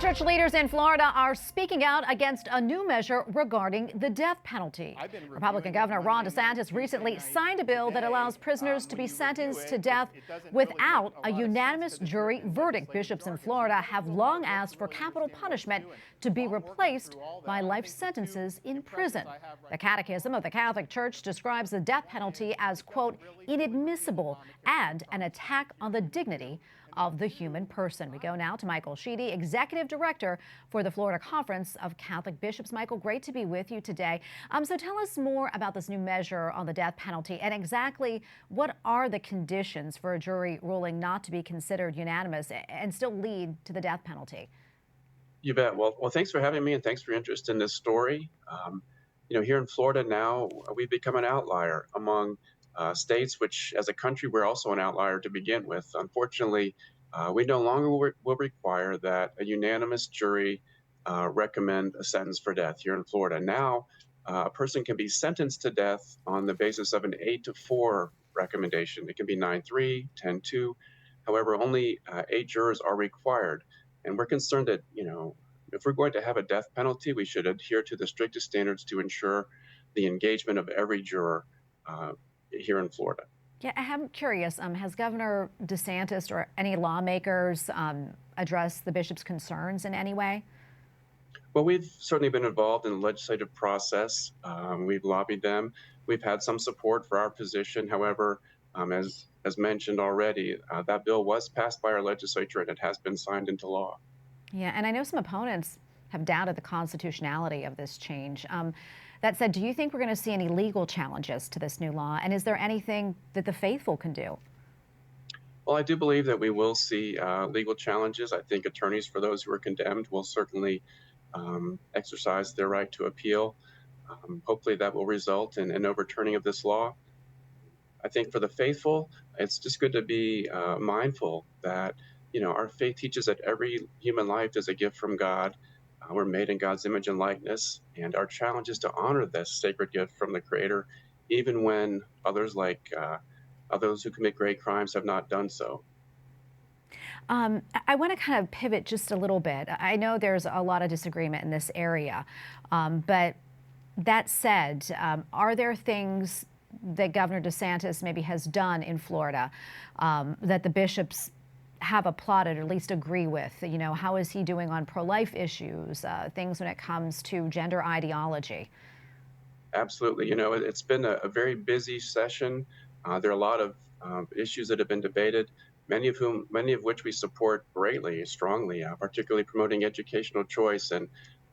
Church leaders in Florida are speaking out against a new measure regarding the death penalty. Republican Governor Ron DeSantis recently signed a bill that allows prisoners to be sentenced to death without a unanimous jury verdict. Bishops in Florida have long asked for capital punishment to be replaced by life sentences in prison. The Catechism of the Catholic Church describes the death penalty as, quote, inadmissible and an attack on the dignity of the human person. We go now to Michael Sheedy, Executive Director for the Florida Conference of Catholic Bishops. Michael, great to be with you today. So tell us more about this new measure on the death penalty and exactly what are the conditions for a jury ruling not to be considered unanimous and still lead to the death penalty. You bet. Well, thanks for having me, and thanks for your interest in this story. Here in Florida now, we've become an outlier among states, which as a country, we're also an outlier to begin with. Unfortunately, we no longer will require that a unanimous jury recommend a sentence for death here in Florida. Now, a person can be sentenced to death on the basis of an 8-4 recommendation. It can be 9-3, 10-2. However, only 8 jurors are required. And we're concerned that, if we're going to have a death penalty, we should adhere to the strictest standards to ensure the engagement of every juror here in Florida. Yeah, I'm curious, has Governor DeSantis or any lawmakers addressed the bishop's concerns in any way? Well, we've certainly been involved in the legislative process. We've lobbied them. We've had some support for our position. However, as mentioned already, that bill was passed by our legislature and it has been signed into law. Yeah, and I know some opponents have doubted the constitutionality of this change. That said, do you think we're going to see any legal challenges to this new law? And is there anything that the faithful can do? Well, I do believe that we will see legal challenges. I think attorneys for those who are condemned will certainly exercise their right to appeal. Hopefully that will result in an overturning of this law. I think for the faithful, it's just good to be mindful that, our faith teaches that every human life is a gift from God. We're made in God's image and likeness, and our challenge is to honor this sacred gift from the Creator, even when others, like others who commit great crimes, have not done so. I want to kind of pivot just a little bit. I know there's a lot of disagreement in this area, but that said, are there things that Governor DeSantis maybe has done in Florida that the bishops have applauded or at least agree with? How is he doing on pro-life issues, things when it comes to gender ideology? Absolutely. It's been a very busy session. There are a lot of issues that have been debated, many of which we support greatly, strongly, particularly promoting educational choice and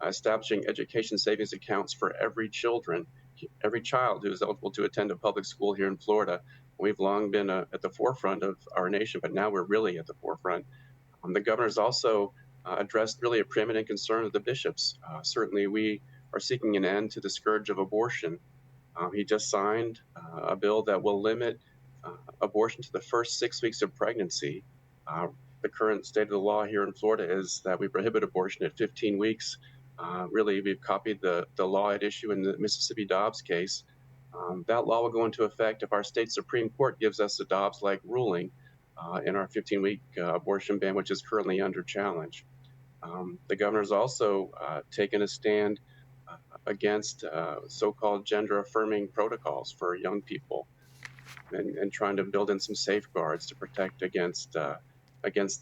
establishing education savings accounts for every child who is eligible to attend a public school here in Florida. We've long been at the forefront of our nation, but now we're really at the forefront. The governor's also addressed really a preeminent concern of the bishops. Certainly, we are seeking an end to the scourge of abortion. He just signed a bill that will limit abortion to the first 6 weeks of pregnancy. The current state of the law here in Florida is that we prohibit abortion at 15 weeks. Really, we've copied the law at issue in the Mississippi Dobbs case. That law will go into effect if our state Supreme Court gives us a Dobbs-like ruling in our 15-week abortion ban, which is currently under challenge. The governor's also taken a stand against so-called gender-affirming protocols for young people and trying to build in some safeguards to protect against the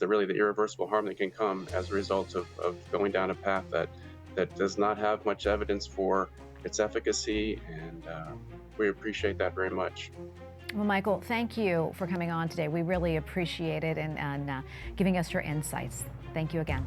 irreversible harm that can come as a result of going down a path that does not have much evidence for its efficacy, and we appreciate that very much. Well, Michael, thank you for coming on today. We really appreciate it and giving us your insights. Thank you again.